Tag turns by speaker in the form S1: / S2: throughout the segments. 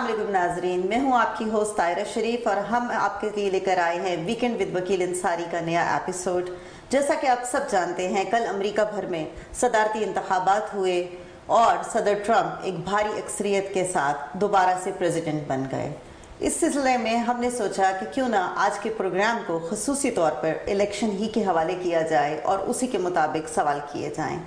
S1: علیکم ناظرین، میں ہوں آپ کی ہوسٹ طاہرہ شریف اور ہم آپ کے لیے لے کر آئے ہیں ویکنڈ ود وکیل انصاری کا نیا ایپیسوڈ۔ جیسا کہ آپ سب جانتے ہیں کل امریکہ بھر میں صدارتی انتخابات ہوئے اور صدر ٹرمپ ایک بھاری اکثریت کے ساتھ دوبارہ سے پریزیڈنٹ بن گئے۔ اس سلسلے میں ہم نے سوچا کہ کیوں نہ آج کے پروگرام کو خصوصی طور پر الیکشن ہی کے حوالے کیا جائے اور اسی کے مطابق سوال کیے جائیں۔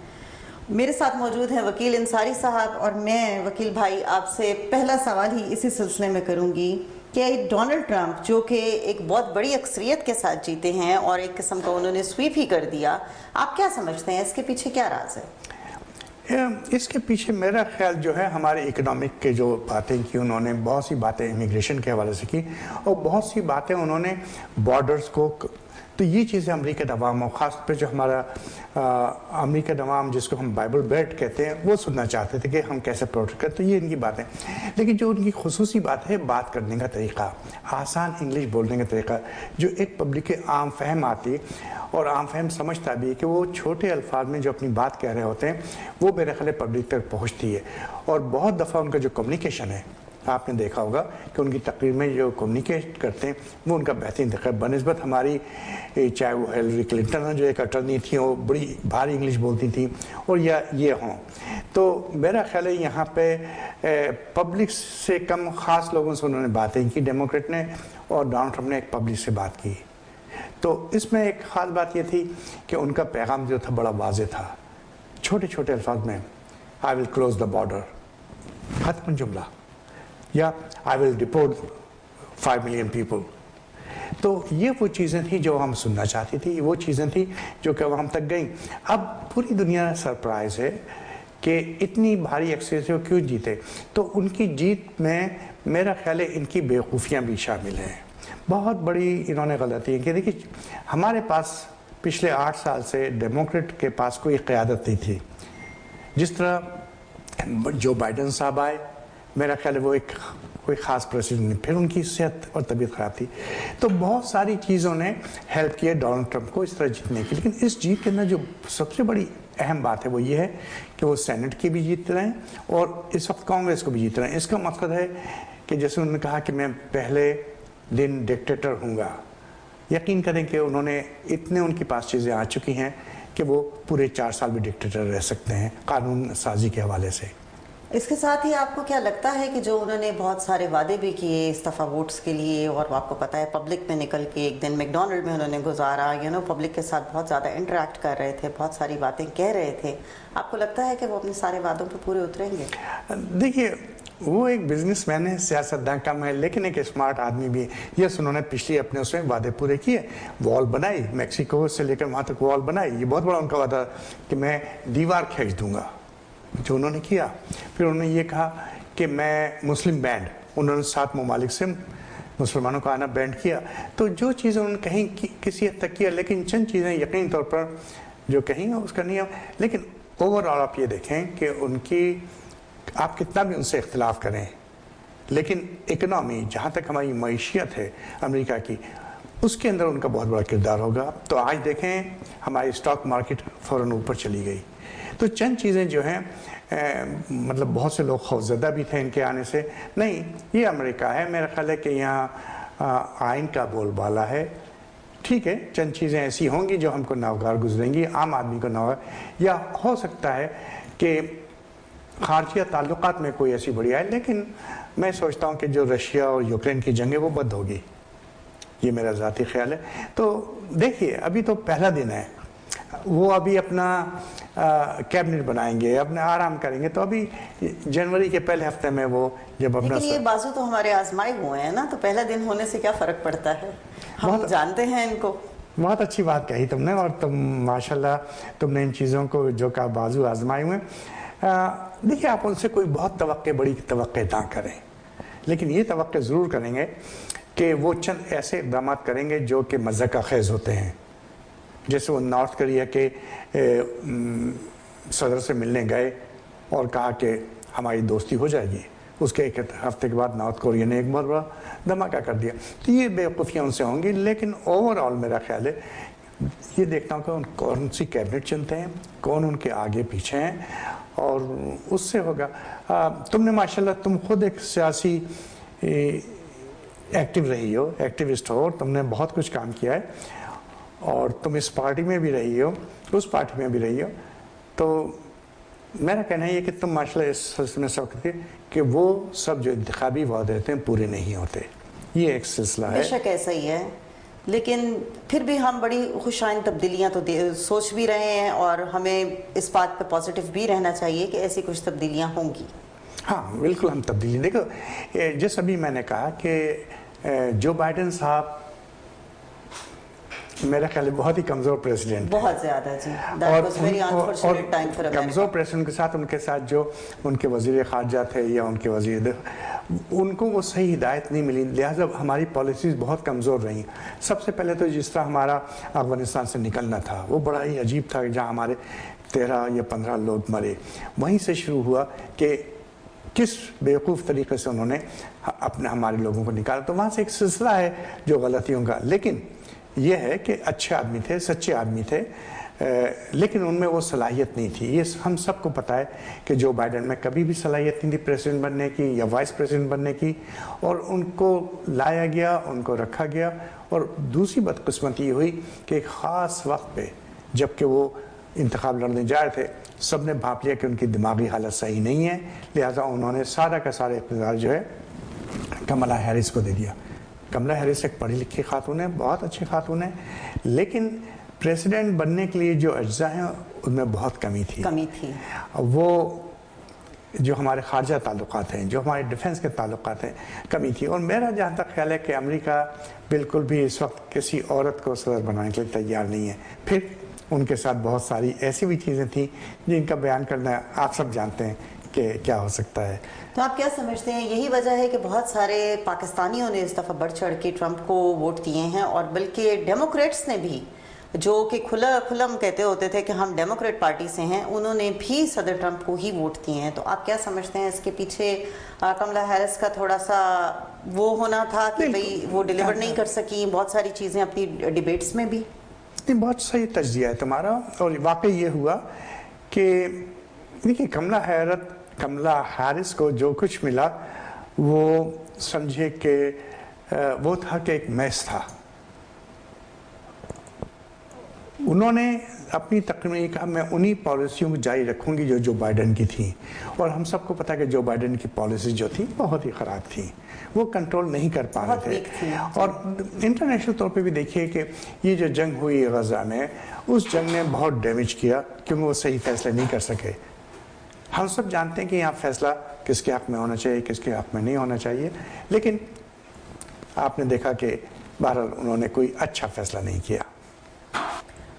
S1: میرے ساتھ موجود ہیں وکیل انصاری صاحب اور میں وکیل بھائی آپ سے پہلا سوال ہی اسی سلسلے میں کروں گی کہ ڈونلڈ ٹرمپ جو کہ ایک بہت بڑی اکثریت کے ساتھ جیتے ہیں اور ایک قسم کا انہوں نے سویپ ہی کر دیا، آپ کیا سمجھتے ہیں اس کے پیچھے کیا راز ہے؟
S2: اس کے پیچھے میرا خیال جو ہے ہمارے اکنامک کے جو باتیں کی انہوں نے، بہت سی باتیں امیگریشن کے حوالے سے کی اور بہت سی باتیں انہوں نے بارڈرز کو، تو یہ چیزیں امریکہ عوام اور خاص پہ جو ہمارا امریکہ عوام جس کو ہم بائبل بیلٹ کہتے ہیں وہ سننا چاہتے تھے کہ ہم کیسے پروٹیکٹ کریں، تو یہ ان کی باتیں۔ لیکن جو ان کی خصوصی بات ہے بات کرنے کا طریقہ، آسان انگلش بولنے کا طریقہ، جو ایک پبلک کے عام فہم آتی اور عام فہم سمجھتا بھی ہے کہ وہ چھوٹے الفاظ میں جو اپنی بات کہہ رہے ہوتے ہیں وہ میرے خیال پبلک تک پہنچتی ہے۔ اور بہت دفعہ ان کا جو کمیونیکیشن ہے آپ نے دیکھا ہوگا کہ ان کی تقریر میں جو کمیونیکیٹ کرتے ہیں وہ ان کا بہترین طریقہ بنسبت ہماری، چاہے وہ ہیلری کلنٹن ہوں جو ایک اٹرنی تھی وہ بڑی بھاری انگلش بولتی تھیں، اور یا یہ ہوں، تو میرا خیال ہے یہاں پہ پبلک سے کم خاص لوگوں سے انہوں نے باتیں کی ڈیموکریٹ نے، اور ڈونلڈ ٹرمپ نے ایک پبلک سے بات کی۔ تو اس میں ایک خاص بات یہ تھی کہ ان کا پیغام جو تھا بڑا واضح تھا، چھوٹے چھوٹے الفاظ میں I will close the border، ختم جملہ، یا I will deport 5 million people۔ تو یہ وہ چیزیں تھیں جو ہم سننا چاہتی تھی، وہ چیزیں تھیں جو کہ ہم تک گئیں۔ اب پوری دنیا سرپرائز ہے کہ اتنی بھاری اکثریت سے وہ کیوں جیتے، تو ان کی جیت میں میرا خیال ہے ان کی بیوقوفیاں بھی شامل ہیں۔ بہت بڑی انہوں نے غلطی ہے کہ دیکھیے ہمارے پاس پچھلے 8 سال سے ڈیموکریٹ کے پاس کوئی قیادت نہیں تھی۔ جس طرح جو بائیڈن صاحب آئے میرا خیال ہے وہ ایک کوئی خاص پریزیڈنٹ نہیں، پھر ان کی صحت اور طبیعت خراب تھی، تو بہت ساری چیزوں نے ہیلپ کیا ڈونلڈ ٹرمپ کو اس طرح جیتنے کی۔ لیکن اس جیت کے اندر جو سب سے بڑی اہم بات ہے وہ یہ ہے کہ وہ سینٹ کی بھی جیت رہے ہیں اور اس وقت کانگریس کو بھی جیت رہے ہیں۔ اس کا مقصد ہے کہ جیسے انہوں نے کہا کہ میں پہلے دن ڈکٹیٹر ہوں گا، یقین کریں کہ انہوں نے اتنے ان کے پاس چیزیں آ چکی ہیں کہ وہ پورے 4 سال بھی ڈکٹیٹر رہ سکتے ہیں قانون سازی کے حوالے سے۔
S1: اس کے ساتھ ہی آپ کو کیا لگتا ہے کہ جو انہوں نے بہت سارے وعدے بھی کیے استعفیٰ ووٹس کے لیے، اور آپ کو پتہ ہے پبلک میں نکل کے ایک دن میک ڈونلڈ میں انہوں نے گزارا، پبلک کے ساتھ بہت زیادہ انٹریکٹ کر رہے تھے، بہت ساری باتیں کہہ رہے تھے، آپ کو لگتا ہے کہ وہ اپنے سارے وعدوں پہ پورے اتریں گے؟
S2: دیکھیے وہ ایک بزنس مین ہے، سیاستداں کم ہے، لیکن ایک اسمارٹ آدمی بھی ہے۔ یس انہوں نے پچھلی اپنے اس میں وعدے پورے کیے، وال بنائی، میکسیکو سے لے کر وہاں تک وال بنائی، یہ بہت بڑا ان کا وعدہ کہ میں دیوار کھینچ دوں گا، جو انہوں نے کیا۔ پھر انہوں نے یہ کہا کہ میں مسلم بینڈ، انہوں نے 7 ممالک سے مسلمانوں کا آنا بینڈ کیا، تو جو چیزیں انہوں نے کہیں کسی حد تک کیا، لیکن چند چیزیں یقینی طور پر جو کہیں اس کا نہیں ہے۔ لیکن اوور آل آپ یہ دیکھیں کہ ان کی، آپ کتنا بھی ان سے اختلاف کریں، لیکن اکنامی جہاں تک ہماری معیشت ہے امریکہ کی، اس کے اندر ان کا بہت بڑا کردار ہوگا۔ تو آج دیکھیں ہماری اسٹاک مارکیٹ فوراً اوپر چلی گئی۔ تو چند چیزیں جو ہیں مطلب بہت سے لوگ خوفزدہ بھی تھے ان کے آنے سے، نہیں یہ امریکہ ہے، میرا خیال ہے کہ یہاں آئین کا بول بالا ہے، ٹھیک ہے چند چیزیں ایسی ہوں گی جو ہم کو ناگوار گزریں گی، عام آدمی کو ناگوار، یا ہو سکتا ہے کہ خارجیہ تعلقات میں کوئی ایسی بڑی آئے، لیکن میں سوچتا ہوں کہ جو رشیا اور یوکرین کی جنگ ہے وہ بند ہوگی، یہ میرا ذاتی خیال ہے۔ تو دیکھیے ابھی تو پہلا دن ہے، وہ ابھی اپنا کیبنٹ بنائیں گے، اپنے آرام کریں گے، تو ابھی جنوری کے پہلے ہفتے میں وہ جب اپنا،
S1: لیکن یہ بازو تو ہمارے آزمائے ہوئے ہیں نا، تو پہلا دن ہونے سے کیا فرق پڑتا ہے، ہم جانتے ہیں ان کو۔
S2: بہت اچھی بات کہی تم نے، اور تم ماشاءاللہ تم نے ان چیزوں کو جو کہا بازو آزمائے ہوئے۔ دیکھیے آپ ان سے کوئی بہت بڑی توقع نہ کریں، لیکن یہ توقع ضرور کریں گے کہ وہ چند ایسے اقدامات کریں گے جو کہ مضحکہ خیز ہوتے ہیں، جیسے وہ نارتھ کوریا کے صدر سے ملنے گئے اور کہا کہ ہماری دوستی ہو جائے گی، اس کے 1 ہفتے کے بعد نارتھ کوریا نے ایک بہت بڑا دھماکہ کر دیا۔ تو یہ بیوقوفیاں ان سے ہوں گی، لیکن اوور آل میرا خیال ہے یہ دیکھتا ہوں کہ کون سی کیبنٹ چنتے ہیں، کون ان کے آگے پیچھے ہیں، اور اس سے ہوگا. تم نے ماشاءاللہ تم خود ایک سیاسی ایکٹیو رہی ہو, ایکٹیوسٹ ہو, تم نے بہت کچھ کام کیا ہے اور تم اس پارٹی میں بھی رہی ہو, اس پارٹی میں بھی رہی ہو. تو میرا کہنا یہ کہ تم ماشاءاللہ اس سلسلے میں سوچتے کہ وہ سب جو انتخابی وعدے ہوتے ہیں پورے نہیں ہوتے. یہ ایک سلسلہ ہے.
S1: بے شک ایسا ہی ہے, لیکن پھر بھی ہم بڑی خوشائند تبدیلیاں تو سوچ بھی رہے ہیں اور ہمیں اس بات پہ پازیٹیو بھی رہنا چاہیے کہ ایسی کچھ تبدیلیاں ہوں گی.
S2: ہاں بالکل ہم تبدیلی دیکھو, جیسا بھی میں نے کہا کہ جو بائیڈن صاحب میرا خیال ہے بہت ہی کمزور پریزیڈنٹ,
S1: بہت زیادہ جی,
S2: اور کمزور پریزیڈنٹ کے ساتھ جو ان کے وزیر خارجہ تھے یا ان کے وزیر, ان کو وہ صحیح ہدایت نہیں ملی, لہٰذا ہماری پالیسیز بہت کمزور رہیں. سب سے پہلے تو جس طرح ہمارا افغانستان سے نکلنا تھا وہ بڑا ہی عجیب تھا, جہاں ہمارے 13 یا 15 لوگ مرے. وہیں سے شروع ہوا کہ کس بیوقوف طریقے سے انہوں نے ہمارے لوگوں کو نکالا. تو وہاں سے ایک سلسلہ ہے جو غلطیوں کا, لیکن یہ ہے کہ اچھے آدمی تھے, سچے آدمی تھے, لیکن ان میں وہ صلاحیت نہیں تھی. یہ ہم سب کو پتہ ہے کہ جو بائیڈن میں کبھی بھی صلاحیت نہیں تھی پریزیڈنٹ بننے کی یا وائس پریزیڈنٹ بننے کی, اور ان کو لایا گیا, ان کو رکھا گیا. اور دوسری بدقسمتی یہ ہوئی کہ ایک خاص وقت پہ جب کہ وہ انتخاب لڑنے جا رہے تھے, سب نے بھانپ لیا کہ ان کی دماغی حالت صحیح نہیں ہے, لہٰذا انہوں نے سارا کا سارا اقتدار جو ہے کملا ہیرس کو دے دیا. کملا ہیرس ایک پڑھی لکھی خاتون ہے, بہت اچھی خاتون ہے, لیکن پریزیڈنٹ بننے کے لیے جو اجزاء ہیں ان میں بہت کمی تھی. وہ جو ہمارے خارجہ تعلقات ہیں, جو ہمارے ڈیفنس کے تعلقات ہیں, کمی تھی. اور میرا جہاں تک خیال ہے کہ امریکہ بالکل بھی اس وقت کسی عورت کو صدر بنانے کے لیے تیار نہیں ہے. پھر ان کے ساتھ بہت ساری ایسی بھی چیزیں تھیں جن کا بیان کرنا آپ سب جانتے ہیں کہ کیا ہو سکتا ہے.
S1: تو آپ کیا سمجھتے ہیں یہی وجہ ہے کہ بہت سارے پاکستانیوں نے اس دفعہ بڑھ چڑھ کے ٹرمپ کو ووٹ دیے ہیں, اور بلکہ ڈیموکریٹس نے بھی, جو کہ کھلم کہتے ہوتے تھے کہ ہم ڈیموکریٹ پارٹی سے ہیں, انہوں نے بھی صدر ٹرمپ کو ہی ووٹ دیے ہیں. تو آپ کیا سمجھتے ہیں اس کے پیچھے کملا ہیرس کا تھوڑا سا وہ ہونا تھا کہ بھئی وہ ڈیلیور نہیں کر سکی بہت ساری چیزیں اپنی ڈیبیٹس میں بھی؟
S2: بہت صحیح تجزیہ ہے تمہارا, اور واقعی یہ ہوا کہ دیکھیے کملا ہیرس کو جو کچھ ملا وہ سمجھے کہ وہ تھا کہ ایک میس تھا. انہوں نے اپنی تقریر میں یہ کہا میں انہی پالیسیوں کو جاری رکھوں گی جو بائیڈن کی تھیں, اور ہم سب کو پتا کہ جو بائیڈن کی پالیسیز جو تھیں بہت ہی خراب تھیں, وہ کنٹرول نہیں کر پا رہے تھے. اور انٹرنیشنل طور پہ بھی دیکھیے کہ یہ جو جنگ ہوئی غزہ میں, اس جنگ نے بہت ڈیمیج کیا کیونکہ وہ صحیح فیصلے نہیں کر سکے. ہم سب جانتے ہیں کہ یہاں فیصلہ کس کے حق میں ہونا چاہیے, کس کے حق میں نہیں ہونا چاہیے, لیکن آپ نے دیکھا کہ بہرحال انہوں نے کوئی اچھا فیصلہ نہیں کیا.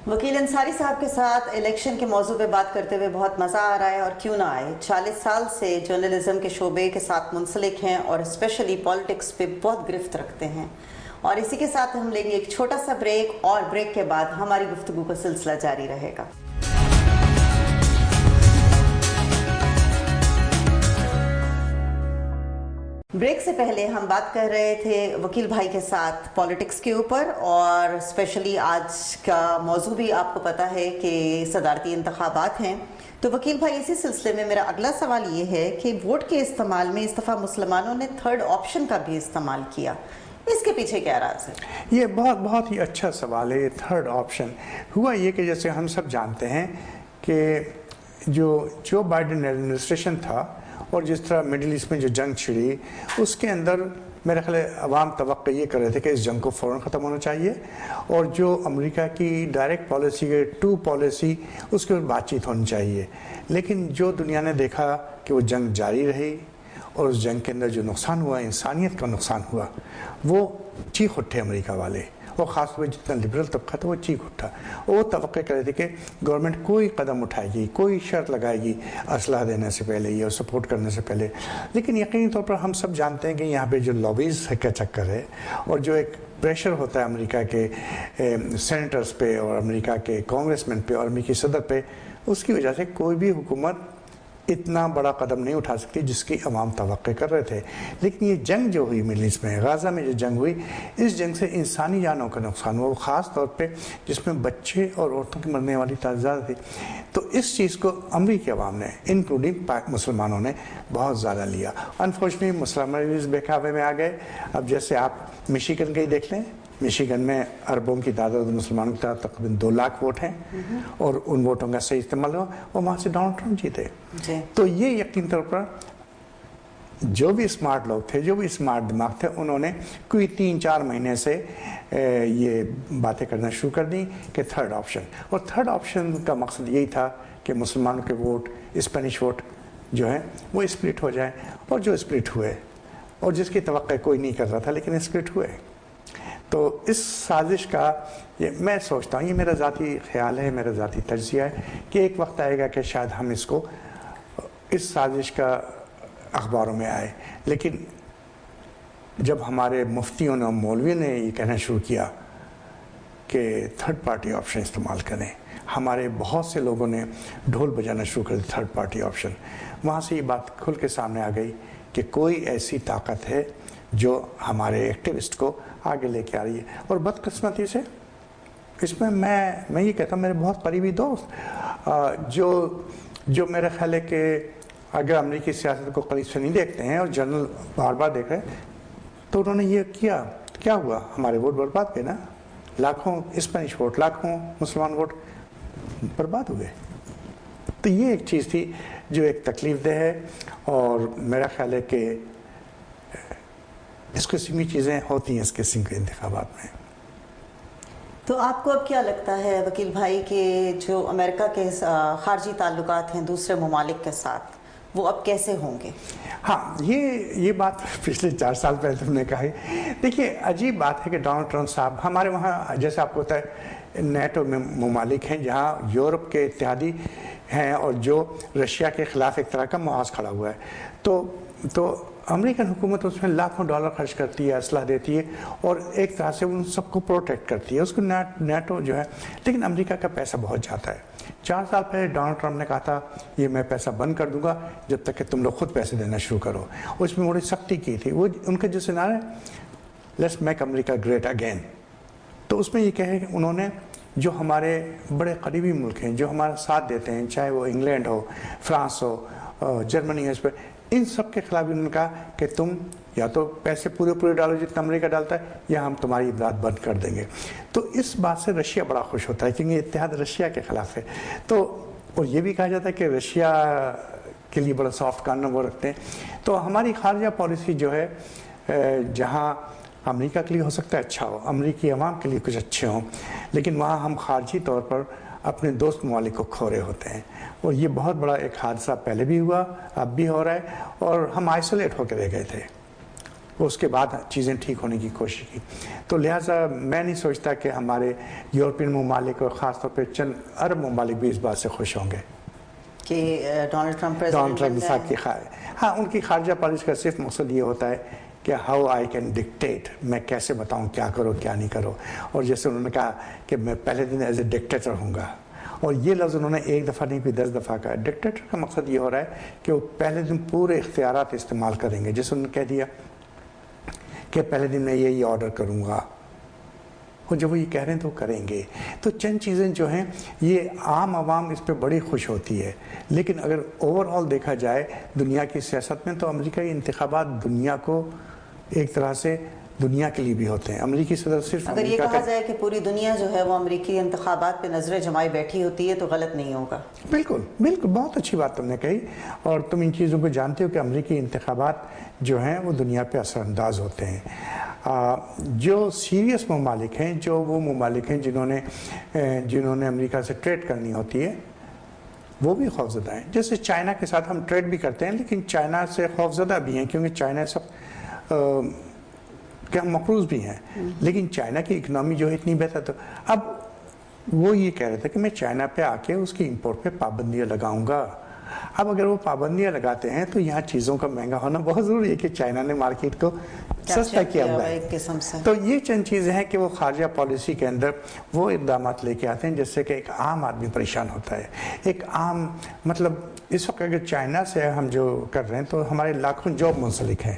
S1: وکیل انصاری صاحب کے ساتھ الیکشن کے موضوع پہ بات کرتے ہوئے بہت مزہ آ رہا ہے, اور کیوں نہ آئے. 40 سال سے جرنلزم کے شعبے کے ساتھ منسلک ہیں اور اسپیشلی پالیٹکس پہ بہت گرفت رکھتے ہیں. اور اسی کے ساتھ ہم لیں گے ایک چھوٹا سا بریک, اور بریک کے بعد ہماری گفتگو کا سلسلہ جاری رہے گا. بریک سے پہلے ہم بات کر رہے تھے وکیل بھائی کے ساتھ پالیٹکس کے اوپر, اور اسپیشلی آج کا موضوع بھی آپ کو پتا ہے کہ صدارتی انتخابات ہیں. تو وکیل بھائی اسی سلسلے میں میرا اگلا سوال یہ ہے کہ ووٹ کے استعمال میں اس دفعہ مسلمانوں نے تھرڈ آپشن کا بھی استعمال کیا, اس کے پیچھے کیا راز ہے؟
S2: یہ بہت ہی اچھا سوال ہے. تھرڈ آپشن ہوا یہ کہ جیسے ہم سب جانتے ہیں کہ جو بائیڈن ایڈمنسٹریشن تھا اور جس طرح مڈل ایسٹ میں جو جنگ چھڑی, اس کے اندر میرا خیال ہے عوام توقع یہ کر رہے تھے کہ اس جنگ کو فوراً ختم ہونا چاہیے, اور جو امریکہ کی ڈائریکٹ پالیسی ہے, ٹو پالیسی, اس کے اوپر بات چیت ہونی چاہیے. لیکن جو دنیا نے دیکھا کہ وہ جنگ جاری رہی, اور اس جنگ کے اندر جو نقصان ہوا, انسانیت کا نقصان ہوا, وہ چیخ اٹھے امریکہ والے, اور خاص طور پہ جتنا لبرل طبقہ تھا وہ چیخ اٹھا. اور وہ توقع کر رہے تھے کہ گورنمنٹ کوئی قدم اٹھائے گی, کوئی شرط لگائے گی اسلحہ دینے سے پہلے یا سپورٹ کرنے سے پہلے. لیکن یقینی طور پر ہم سب جانتے ہیں کہ یہاں پہ جو لابیز کا چکر ہے, اور جو ایک پریشر ہوتا ہے امریکہ کے سینیٹرز پہ اور امریکہ کے کانگریس مین پہ اور امریکی صدر پہ, اس کی وجہ سے کوئی بھی حکومت اتنا بڑا قدم نہیں اٹھا سکتی جس کی عوام توقع کر رہے تھے. لیکن یہ جنگ جو ہوئی مڈل ایسٹ میں، غزہ میں جو جنگ ہوئی، اس جنگ سے انسانی جانوں کا نقصان ہوا، خاص طور پہ جس میں بچے اور عورتوں کی مرنے والی تعداد تھی. تو اس چیز کو امریکی عوام نے انکلوڈنگ مسلمانوں نے بہت زیادہ لیا. انفارچونیٹلی مسلمان اس بہکاوے میں آ گئے. اب جیسے آپ میشیگن کا ہی دیکھ لیں، میشیگن میں عربوں کی تعداد مسلمانوں کی تعداد تقریباً 2 لاکھ ووٹ ہیں، اور ان ووٹوں کا صحیح استعمال ہوا اور وہاں سے ڈونلڈ ٹرمپ جیتے. تو یہ یقین طور پر جو بھی اسمارٹ لوگ تھے، جو بھی اسمارٹ دماغ تھے، انہوں نے کوئی 3-4 مہینے سے یہ باتیں کرنا شروع کر دیں کہ تھرڈ آپشن. اور تھرڈ آپشن کا مقصد یہی تھا کہ مسلمانوں کے ووٹ، اسپینش ووٹ جو ہے وہ اسپلٹ ہو جائیں. اور جو اسپلٹ ہوئے، اور جس کی توقع کوئی نہیں کر رہا تھا لیکن اسپلٹ ہوئے. تو اس سازش کا میں سوچتا ہوں، یہ میرا ذاتی خیال ہے، میرا ذاتی تجزیہ ہے کہ ایک وقت آئے گا کہ شاید ہم اس سازش کا اخباروں میں آئے. لیکن جب ہمارے مفتیوں نے اور مولویوں نے یہ کہنا شروع کیا کہ تھرڈ پارٹی آپشن استعمال کریں، ہمارے بہت سے لوگوں نے ڈھول بجانا شروع کر دی تھرڈ پارٹی آپشن. وہاں سے یہ بات کھل کے سامنے آ گئی کہ کوئی ایسی طاقت ہے جو ہمارے ایکٹیوسٹ کو آگے لے کے آ رہی ہے. اور بدقسمتی سے اس میں میں یہ کہتا ہوں، میرے بہت قریبی دوست جو میرا خیال ہے کہ اگر امریکی سیاست کو قریب سے نہیں دیکھتے ہیں اور جنرل بار بار دیکھ رہے ہیں، تو انہوں نے یہ کیا ہوا؟ ہمارے ووٹ برباد گئے نا. لاکھوں اسپینش ووٹ، لاکھوں مسلمان ووٹ برباد ہوئے. تو یہ ایک چیز تھی جو ایک تکلیف دہ ہے. اور میرا خیال ہے کہ اس قسم کی چیزیں ہوتی ہیں اس قسم کے انتخابات میں.
S1: تو آپ کو اب کیا لگتا ہے وکیل بھائی کہ جو امریکہ کے خارجی تعلقات ہیں دوسرے ممالک کے ساتھ، وہ اب کیسے ہوں گے؟
S2: ہاں، یہ بات پچھلے 4 سال پہلے تم نے کہا ہے. دیکھیے، عجیب بات ہے کہ ڈونلڈ ٹرمپ صاحب ہمارے وہاں، جیسے آپ کو پتہ ہے، نیٹو میں ممالک ہیں جہاں یورپ کے اتحادی ہیں اور جو رشیا کے خلاف ایک طرح کا محاذ کھڑا ہوا ہے. تو امریکن حکومت اس میں لاکھوں ڈالر خرچ کرتی ہے، اسلحہ دیتی ہے، اور ایک طرح سے ان سب کو پروٹیکٹ کرتی ہے. اس کو نیٹو جو ہے، لیکن امریکہ کا پیسہ بہت جاتا ہے. 4 سال پہلے ڈونلڈ ٹرمپ نے کہا تھا یہ میں پیسہ بند کر دوں گا جب تک کہ تم لوگ خود پیسے دینا شروع کرو. اور اس میں بڑی سختی کی تھی. وہ ان کے جو سینارے let's make America great again, تو اس میں یہ کہے کہ انہوں نے جو ہمارے بڑے قریبی ملک ہیں جو ہمارا ساتھ دیتے ہیں، چاہے وہ انگلینڈ ہو، فرانس ہو، جرمنی ہو، اس پہ ان سب کے خلاف انہوں نے کہا کہ تم یا تو پیسے پورے ڈالو جتنا امریکہ ڈالتا ہے، یا ہم تمہاری امداد بند کر دیں گے. تو اس بات سے رشیا بڑا خوش ہوتا ہے کیونکہ اتحاد رشیا کے خلاف ہے. اور یہ بھی کہا جاتا ہے کہ رشیا کے لیے بڑا سافٹ کارنر وہ رکھتے ہیں. تو ہماری خارجہ پالیسی جو ہے، جہاں امریکہ کے لیے ہو سکتا ہے اچھا ہو، امریکی عوام کے لیے کچھ اچھے ہوں، لیکن وہاں ہم خارجی طور پر اپنے دوست ممالک کو کھو رہے ہوتے ہیں. اور یہ بہت بڑا ایک حادثہ پہلے بھی ہوا، اب بھی ہو رہا ہے، اور ہم آئسولیٹ ہو کے رہ گئے تھے. اس کے بعد چیزیں ٹھیک ہونے کی کوشش کی. تو لہٰذا میں نہیں سوچتا کہ ہمارے یورپین ممالک اور خاص طور پہ چند عرب ممالک بھی اس بات سے خوش ہوں گے
S1: کہ ڈونلڈ ٹرمپ
S2: صاحب کی ہاں، ان کی خارجہ پالیسی کا صرف مقصد یہ ہوتا ہے کہ ہاؤ آئی کین ڈکٹیٹ، میں کیسے بتاؤں کیا کرو کیا نہیں کرو. اور جیسے انہوں نے کہا کہ میں پہلے دن ایز اے ڈکٹیٹر ہوں گا، اور یہ لفظ انہوں نے ایک دفعہ نہیں بھی 10 دفعہ کہا. ڈکٹیٹر کا مقصد یہ ہو رہا ہے کہ وہ پہلے دن پورے اختیارات استعمال کریں گے. جیسے انہوں نے کہہ دیا کہ پہلے دن میں یہ آرڈر کروں گا، اور جب وہ یہ کہہ رہے ہیں تو کریں گے. تو چند چیزیں جو ہیں یہ عام عوام اس پہ بڑی خوش ہوتی ہے. لیکن اگر اوور آل دیکھا جائے دنیا کی سیاست میں، تو امریکہ انتخابات دنیا کو ایک طرح سے دنیا کے لیے بھی ہوتے ہیں. امریکی صدر صرف
S1: اگر یہ کہا جائے کہ پوری دنیا جو ہے وہ امریکی انتخابات پہ نظریں جمائے بیٹھی ہوتی ہے تو غلط نہیں ہوگا.
S2: بالکل بالکل، بہت اچھی بات تم نے کہی. اور تم ان چیزوں کو جانتے ہو کہ امریکی انتخابات جو ہیں وہ دنیا پہ اثر انداز ہوتے ہیں. جو سیریس ممالک ہیں، جو وہ ممالک ہیں جنہوں نے امریکہ سے ٹریڈ کرنی ہوتی ہے، وہ بھی خوفزدہ ہیں. جیسے چائنا کے ساتھ ہم ٹریڈ بھی کرتے ہیں، لیکن چائنا سے خوفزدہ بھی ہیں کیونکہ چائنا سب کہ ہم مقروض بھی ہیں. لیکن چائنا کی اکنامی جو ہے اتنی بہتر. تو اب وہ یہ کہہ رہے تھے کہ میں چائنا پہ آ کے اس کی امپورٹ پہ پابندیاں لگاؤں گا. اب اگر وہ پابندیاں لگاتے ہیں تو یہاں چیزوں کا مہنگا ہونا بہت ضروری ہے کہ چائنا نے مارکیٹ کو سستا کیا ہوا ہے.
S1: ایک قسم سے
S2: تو یہ چند چیزیں ہیں کہ وہ خارجہ پالیسی کے اندر وہ اقدامات لے کے آتے ہیں جس سے کہ ایک عام آدمی پریشان ہوتا ہے. ایک عام مطلب اس وقت اگر چائنا سے ہم جو کر رہے ہیں تو ہمارے لاکھوں جاب منسلک ہیں.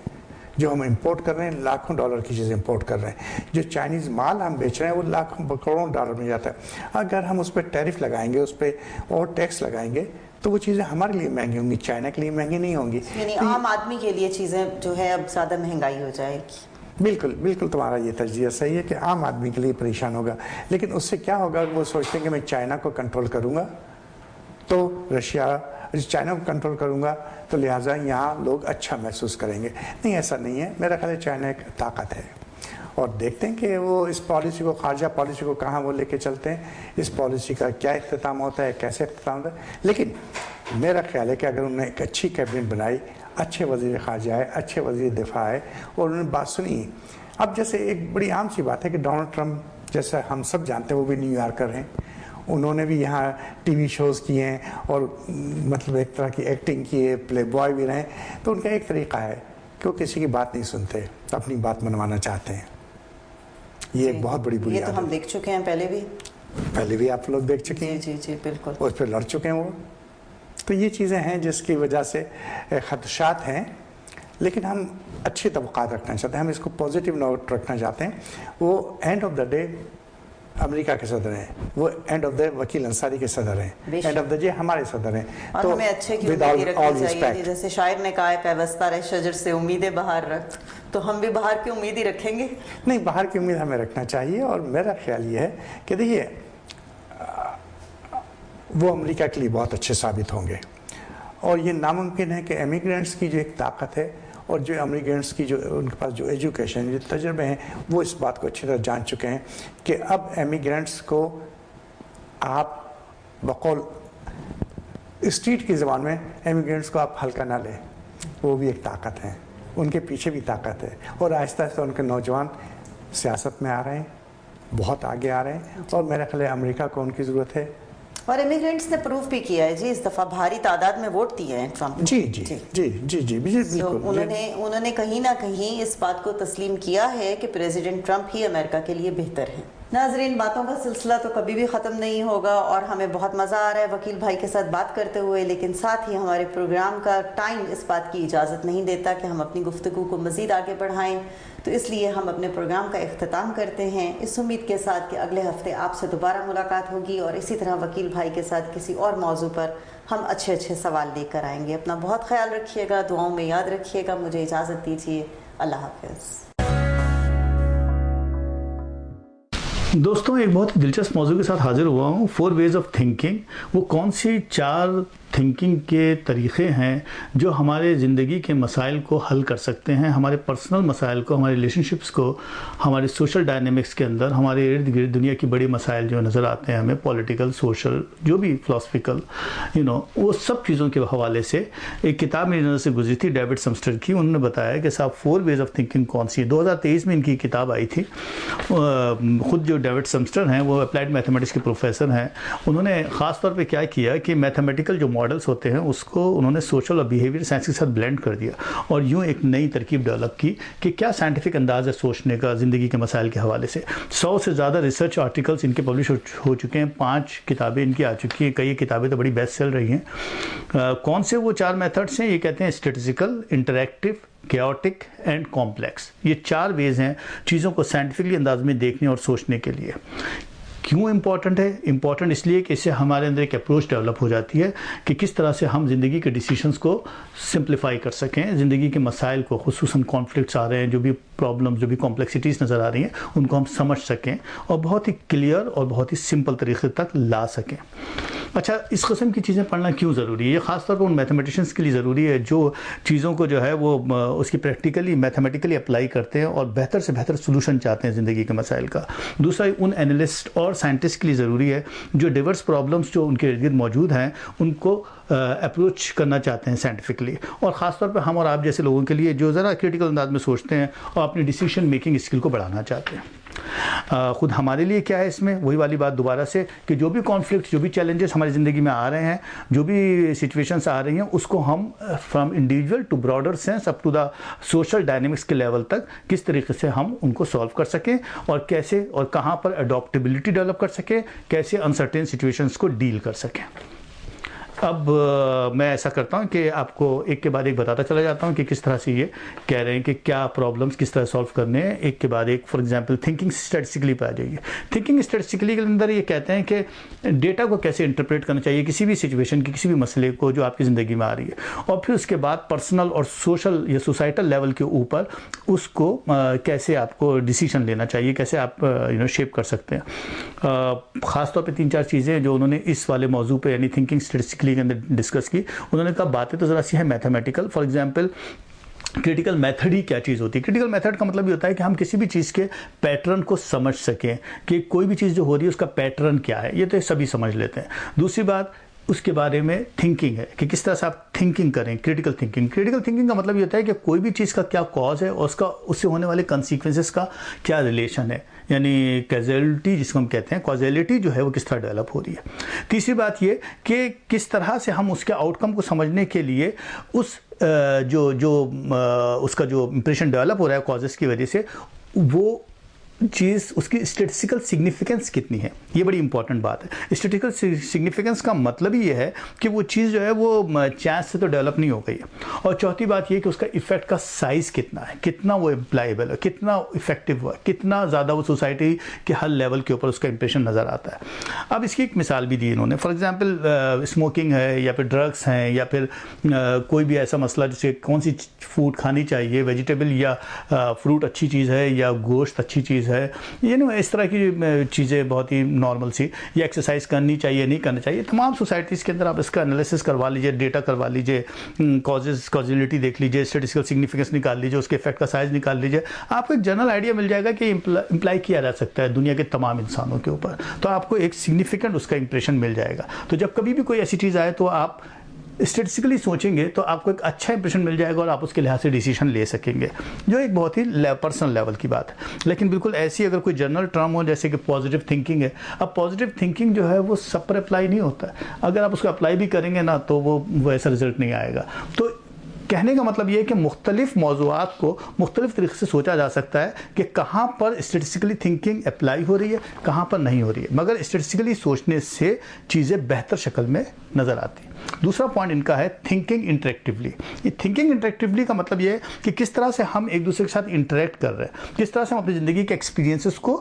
S2: جو ہم امپورٹ کر رہے ہیں لاکھوں ڈالر کی چیزیں امپورٹ کر رہے ہیں. جو چائنیز مال ہم بیچ رہے ہیں وہ لاکھوں کروڑوں ڈالر میں جاتا ہے. اگر ہم اس پہ ٹیرف لگائیں گے, اس پہ اور ٹیکس لگائیں گے تو وہ چیزیں ہمارے لیے مہنگی ہوں گی, چائنا کے لیے مہنگی نہیں ہوں گی.
S1: یعنی عام آدمی کے لیے چیزیں جو ہے اب زیادہ مہنگائی ہو جائے گی.
S2: بالکل بالکل تمہارا یہ تجزیہ صحیح ہے کہ عام آدمی کے لیے پریشان ہوگا. لیکن اس سے کیا ہوگا, وہ سوچتے ہیں کہ میں چائنا کو کنٹرول کروں گا تو چائنا کو کنٹرول کروں گا تو لہٰذا یہاں لوگ اچھا محسوس کریں گے. نہیں, ایسا نہیں ہے. میرا خیال ہے چائنا ایک طاقت ہے اور دیکھتے ہیں کہ وہ اس پالیسی کو, خارجہ پالیسی کو کہاں وہ لے کے چلتے ہیں, اس پالیسی کا کیا اختتام ہوتا ہے, کیسے اختتام ہوتا ہے. لیکن میرا خیال ہے کہ اگر انہوں نے ایک اچھی کیبنٹ بنائی, اچھے وزیر خارجہ آئے, اچھے وزیر دفاع آئے اور انہوں نے بات سنی. اب جیسے ایک بڑی عام سی بات ہے کہ ڈونلڈ ٹرمپ جیسا ہم سب جانتے ہیں وہ بھی نیو یارکر ہیں, انہوں نے بھی یہاں ٹی وی شوز کیے ہیں اور مطلب ایک طرح کی ایکٹنگ کی ہے, پلے بوائے بھی رہے. تو ان کا ایک طریقہ ہے کہ وہ کسی کی بات نہیں سنتے, اپنی بات منوانا چاہتے ہیں. یہ ایک بہت بڑی بنیاد ہے.
S1: یہ تو ہم دیکھ چکے ہیں پہلے بھی
S2: آپ لوگ دیکھ چکے ہیں.
S1: جی جی بالکل.
S2: اس پہ لڑ چکے ہیں وہ. تو یہ چیزیں ہیں جس کی وجہ سے خدشات ہیں, لیکن ہم اچھی توقعات رکھنا چاہتے ہیں, ہم اس کو پازیٹیو نوٹ رکھنا چاہتے ہیں. وہ اینڈ آف دا ڈے امریکہ کے صدر ہیں, وہ اینڈ آف دا وکیل انصاری کے صدر ہیں, اینڈ آف دا ڈے ہمارے صدر ہیں.
S1: اور ہمیں اچھے کی امید رکھنی چاہیے. جیسے شاعر نے کہا ہے پیوستہ رہ شجر سے امیدیں بہار رکھ, تو ہم بھی باہر کی امید ہی رکھیں گے.
S2: نہیں, باہر کی امید ہمیں رکھنا چاہیے. اور میرا خیال یہ ہے کہ دیکھیے وہ امریکہ کے لیے بہت اچھے ثابت ہوں گے. اور یہ ناممکن ہے کہ امیگرینٹس کی جو ایک طاقت ہے اور جو امیگرینٹس کی جو ان کے پاس جو ایجوکیشن, جو تجربے ہیں, وہ اس بات کو اچھی طرح جان چکے ہیں کہ اب امیگرینٹس کو آپ بقول اسٹریٹ کی زبان میں امیگرینٹس کو آپ ہلکا نہ لیں. وہ بھی ایک طاقت ہے, ان کے پیچھے بھی طاقت ہے. اور آہستہ آہستہ ان کے نوجوان سیاست میں آ رہے ہیں, بہت آگے آ رہے ہیں. اور میرا خیال ہے امریکہ کو ان کی ضرورت ہے.
S1: اور امیگرینٹس نے پروف بھی کیا ہے جی, اس دفعہ بھاری تعداد میں ووٹ دیے ہیں ٹرمپ.
S2: جی جی جی جی جی بالکل.
S1: انہوں نے کہیں نہ کہیں اس بات کو تسلیم کیا ہے کہ پریزیڈنٹ ٹرمپ ہی امریکہ کے لیے بہتر ہیں. ناظرین, باتوں کا سلسلہ تو کبھی بھی ختم نہیں ہوگا اور ہمیں بہت مزہ آ رہا ہے وکیل بھائی کے ساتھ بات کرتے ہوئے, لیکن ساتھ ہی ہمارے پروگرام کا ٹائم اس بات کی اجازت نہیں دیتا کہ ہم اپنی گفتگو کو مزید آگے بڑھائیں. تو اس لیے ہم اپنے پروگرام کا اختتام کرتے ہیں اس امید کے ساتھ کہ اگلے ہفتے آپ سے دوبارہ ملاقات ہوگی اور اسی طرح وکیل بھائی کے ساتھ کسی اور موضوع پر ہم اچھے سوال لے کر آئیں گے. اپنا بہت خیال رکھیے گا, دعاؤں میں یاد رکھیے گا. مجھے اجازت دیجیے. اللہ حافظ.
S3: دوستوں, ایک بہت دلچسپ موضوع کے ساتھ حاضر ہوا ہوں. 4 ways آف تھنکنگ. وہ کون سی 4 تھنکنگ کے طریقے ہیں جو ہمارے زندگی کے مسائل کو حل کر سکتے ہیں, ہمارے پرسنل مسائل کو, ہمارے ریلیشن شپس کو, ہمارے سوشل ڈائنامکس کے اندر, ہمارے ارد گرد دنیا کی بڑی مسائل جو نظر آتے ہیں ہمیں, پولیٹیکل, سوشل, جو بھی فلاسفیکل, وہ سب چیزوں کے حوالے سے ایک کتاب میری نظر سے گزری تھی ڈیوڈ سمسٹر کی. انہوں نے بتایا کہ صاحب 4 ways آف تھنکنگ کون سی ہے. 2023 میں ان کی کتاب آئی تھی. خود جو ڈیوڈ سمسٹر ہیں وہ اپلائیڈ میتھمیٹکس کے پروفیسر ہیں. انہوں نے خاص طور پہ کیا کیا کہ میتھمیٹیکل جو ماڈلس ہوتے ہیں اس کو انہوں نے سوشل اور بیہیویئر سائنس کے ساتھ بلینڈ کر دیا اور یوں ایک نئی ترکیب ڈیولپ کی کہ کیا سائنٹیفک انداز ہے سوچنے کا زندگی کے مسائل کے حوالے سے. 100 سے زیادہ ریسرچ آرٹیکلس ان کے پبلش ہو چکے ہیں, 5 کتابیں ان کی آ چکی ہیں, کئی کتابیں تو بڑی بیسٹ سیل رہی ہیں. کون سے وہ 4 میتھڈس ہیں؟ یہ کہتے ہیں statistical, interactive, chaotic and complex. یہ 4 ویز ہیں چیزوں کو سائنٹیفکلی انداز میں دیکھنے اور سوچنے کے لیے. کیوں امپورٹنٹ ہے؟ امپورٹنٹ اس لیے کہ اس سے ہمارے اندر ایک اپروچ ڈیولپ ہو جاتی ہے کہ کس طرح سے ہم زندگی کے ڈیسیشنز کو سمپلیفائی کر سکیں, زندگی کے مسائل کو, خصوصاً کانفلکٹس آ رہے ہیں, جو بھی پرابلمز, جو بھی کمپلیکسٹیز نظر آ رہی ہیں, ان کو ہم سمجھ سکیں اور بہت ہی کلیئر اور بہت ہی سمپل طریقے تک لا سکیں. اچھا, اس قسم کی چیزیں پڑھنا کیوں ضروری ہے؟ یہ خاص طور پر ان میتھمیٹیشنس کے لیے ضروری ہے جو چیزوں کو جو ہے وہ اس کی پریکٹیکلی میتھمیٹیکلی اپلائی کرتے ہیں اور بہتر سے بہتر سلوشن چاہتے ہیں زندگی کے مسائل کا. دوسرا, ان انالسٹ اور سائنٹسٹ کے لیے ضروری ہے جو ڈیورس پرابلمس جو ان کے ارد گرد موجود ہیں ان کو اپروچ کرنا چاہتے ہیں سائنٹیفکلی, اور خاص طور پہ ہم اور آپ جیسے لوگوں کے لیے جو ذرا کریٹیکل انداز میں سوچتے ہیں اور اپنی ڈیسیشن میکنگ اسکل کو بڑھانا چاہتے ہیں. خود ہمارے لیے کیا ہے اس میں، وہی والی بات دوبارہ سے کہ جو بھی کانفلکٹ، جو بھی چیلنجز ہماری زندگی میں آ رہے ہیں، جو بھی سچویشنس آ رہی ہیں، اس کو ہم from individual to broader sense up to the social dynamics کے لیول تک کس طریقے سے ہم ان کو سالو کر سکیں، اور کیسے اور کہاں پر اڈاپٹیبلٹی ڈیولپ کر سکیں، کیسے انسرٹین سچویشنس کو ڈیل کر سکیں۔ اب میں ایسا کرتا ہوں کہ آپ کو ایک کے بعد ایک بتاتا چلا جاتا ہوں کہ کس طرح سے یہ کہہ رہے ہیں کہ کیا پرابلمس کس طرح سالو کرنے ہیں، ایک کے بعد ایک۔ فار ایگزامپل تھنکنگ اسٹیٹسٹکلی پہ آ جائیے۔ تھنکنگ اسٹیٹسٹکلی کے اندر یہ کہتے ہیں کہ ڈیٹا کو کیسے انٹرپریٹ کرنا چاہیے کسی بھی سچویشن کی، کسی بھی مسئلے کو جو آپ کی زندگی میں آ رہی ہے، اور پھر اس کے بعد پرسنل اور سوشل یا سوسائٹل لیول کے اوپر اس کو کیسے آپ کو ڈیسیشن لینا چاہیے، کیسے آپ شیپ کر سکتے ہیں۔ خاص طور پہ 3-4 چیزیں جو انہوں نے اس والے موضوع پہ یعنی تھنکنگ اسٹیٹسٹکلی کے اندر ڈسکس کی، انہوں نے کہا باتیں تو ذرا سی ہیں mathematical. For example critical method ہی کیا چیز ہوتی ہے؟ کریٹیکل میتھڈ کا مطلب یہ ہوتا ہے کہ ہم کسی بھی چیز کے پیٹرن کو سمجھ سکیں، کہ کوئی بھی چیز جو ہو رہی ہے اس کا پیٹرن کیا ہے، یہ تو سبھی سمجھ لیتے ہیں۔ دوسری بات اس کے بارے میں تھنکنگ ہے کہ کس طرح سے آپ تھنکنگ کریں، کریٹیکل تھنکنگ۔ کریٹیکل تھنکنگ کا مطلب یہ ہوتا ہے کہ کوئی بھی چیز کا کیا کاز ہے اور اس سے ہونے والے کنسیکوینسز کا کیا ریلیشن ہے، یعنی کیزیلٹی جس کو ہم کہتے ہیں، کازیلٹی جو ہے وہ کس طرح ڈیولپ ہو رہی ہے۔ تیسری بات یہ کہ کس طرح سے ہم اس کے آؤٹ کم کو سمجھنے کے لیے اس اس کا جو امپریشن ڈیولپ ہو رہا ہے کازز کی وجہ سے، وہ چیز اس کی اسٹیٹسٹیکل سگنیفیکنس کتنی ہے، یہ بڑی امپورٹنٹ بات ہے۔ اسٹیٹسٹیکل سگنیفیکنس کا مطلب یہ ہے کہ وہ چیز جو ہے وہ چانس سے تو ڈیولپ نہیں ہو گئی ہے۔ اور چوتھی بات یہ کہ اس کا ایفیکٹ کا سائز کتنا ہے، کتنا وہ امپلائیبل ہے، کتنا افیکٹو ہوا، کتنا زیادہ وہ سوسائٹی کے ہر لیول کے اوپر اس کا امپریشن نظر آتا ہے۔ اب اس کی ایک مثال بھی دی انہوں نے، فار ایگزامپل اسموکنگ ہے یا پھر ڈرگس ہیں یا پھر کوئی بھی ایسا مسئلہ جسے کون سی فوڈ کھانی چاہیے، ویجیٹیبل یا فروٹ اچھی چیز ہے یا گوشت اچھی چیز ہے، یہ اس طرح کی چیزیں بہت ہی نارمل سی، یا ایکسرسائز کرنی چاہیے نہیں کرنا چاہیے۔ تمام سوسائٹیز کے اندر آپ اس کا انالیسس کروا لیجئے، ڈیٹا کروا لیجئے، کازیلٹی دیکھ لیجئے، اسٹیٹسٹیکل سگنیفیکنس نکال لیجئے، اس کے افیکٹ کا سائز نکال لیجئے، آپ کو ایک جنرل آئیڈیا مل جائے گا کہ امپلائی کیا جا سکتا ہے دنیا کے تمام انسانوں کے اوپر، تو آپ کو ایک سگنیفیکنٹ اس کا امپریشن مل جائے گا۔ تو جب کبھی بھی کوئی ایسی چیز آئے تو آپ اسٹیٹسٹیکلی سوچیں گے تو آپ کو ایک اچھا امپریشن مل جائے گا اور آپ اس کے لحاظ سے ڈیسیشن لے سکیں گے، جو ایک بہت ہی پرسنل لیول کی بات ہے۔ لیکن بالکل ایسی اگر کوئی جنرل ٹرم ہو جیسے کہ پازیٹیو تھنکنگ ہے، اب پازیٹیو تھنکنگ جو ہے وہ سب پر اپلائی نہیں ہوتا ہے، اگر آپ اس کو اپلائی بھی کریں گے نا تو وہ ایسا رزلٹ نہیں آئے گا۔ تو کہنے کا مطلب یہ ہے کہ مختلف موضوعات کو مختلف طریقے سے سوچا جا سکتا ہے کہ کہاں پر اسٹیٹسٹیکلی تھنکنگ اپلائی ہو رہی ہے، کہاں پر نہیں ہو رہی ہے، مگر اسٹیٹسٹیکلی سوچنے سے چیزیں بہتر شکل میں نظر آتی ہیں۔ دوسرا پوائنٹ ان کا ہے تھنکنگ انٹریکٹیولی۔ یہ تھنکنگ انٹریکٹیولی کا مطلب یہ ہے کہ کس طرح سے ہم ایک دوسرے کے ساتھ انٹریکٹ کر رہے ہیں، کس طرح سے ہم اپنی زندگی کے ایکسپیرینسز کو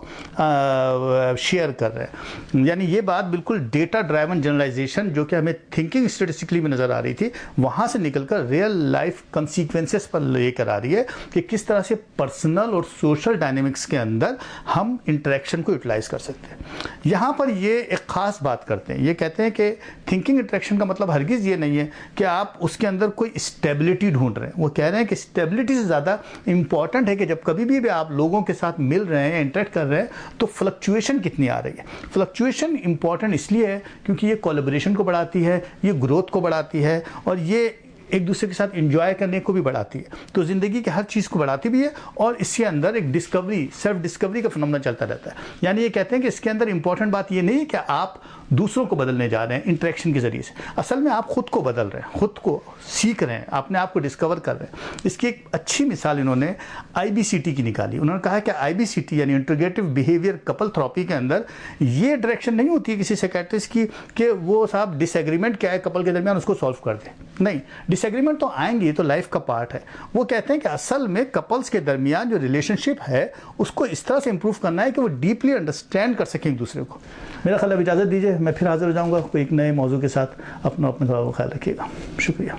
S3: شیئر کر رہے ہیں۔ یعنی یہ بات بالکل ڈیٹا ڈرائیون جنرلائزیشن جو کہ ہمیں تھنکنگ اسٹیٹسٹیکلی میں نظر آ رہی تھی، وہاں سے نکل کر ریئل لائف کنسیکوینسز پر لے کر آ رہی ہے کہ کس طرح سے پرسنل اور سوشل ڈائنامکس کے اندر ہم انٹریکشن کو یوٹیلائز کر سکتے ہیں۔ یہاں پر یہ ایک خاص بات کرتے ہیں، یہ کہتے ہیں کہ تھنکنگ انٹریکشن کا مطلب ہرگز یہ نہیں ہے کہ آپ اس کے اندر کوئی اسٹیبلٹی ڈھونڈ رہے ہیں۔ وہ کہہ رہے ہیں کہ اسٹیبلٹی سے زیادہ امپورٹنٹ ہے کہ جب کبھی بھی آپ لوگوں کے ساتھ مل رہے ہیں، انٹریکٹ کر رہے ہیں، تو فلکچویشن کتنی آ رہی ہے۔ فلکچویشن امپورٹنٹ اس لیے ہے کیونکہ یہ کولیبریشن کو بڑھاتی ہے، یہ گروتھ کو بڑھاتی ہے، اور یہ ایک دوسرے کے ساتھ انجوائے کرنے کو بھی بڑھاتی ہے۔ تو زندگی کے ہر چیز کو بڑھاتی بھی ہے، اور اس کے اندر ایک ڈسکوری، سیلف ڈسکوری کا فنومنا چلتا رہتا ہے۔ یعنی یہ کہتے ہیں کہ اس کے اندر امپورٹنٹ بات یہ نہیں ہے کہ آپ دوسروں کو بدلنے جا رہے ہیں انٹریکشن کے ذریعے سے، اصل میں آپ خود کو بدل رہے ہیں، خود کو سیکھ رہے ہیں، اپنے آپ کو ڈسکور کر رہے ہیں۔ اس کی ایک اچھی مثال انہوں نے IBCT کی نکالی۔ انہوں نے کہا کہ IBCT یعنی انٹیگریٹو بیہیویئر کپل تھراپی کے اندر یہ ڈائریکشن نہیں ہوتی ہے کسی سائیکیٹرسٹ کی کہ وہ صاحب ڈس ایگریمنٹ کیا ہے کپل کے درمیان اس کو سالو کر دیں، نہیں، ڈس ایگریمنٹ تو آئیں گے، یہ تو لائف کا پارٹ ہے۔ وہ کہتے ہیں کہ اصل میں کپلز کے درمیان جو ریلیشن شپ ہے اس کو اس طرح سے امپروو کرنا ہے کہ وہ ڈیپلی انڈرسٹینڈ کر سکیں ایک دوسرے کو۔ میرا خیال اب اجازت دیجیے، میں پھر حاضر ہو جاؤں گا کوئی ایک نئے موضوع کے ساتھ۔ اپنا خیال رکھیے گا، شکریہ۔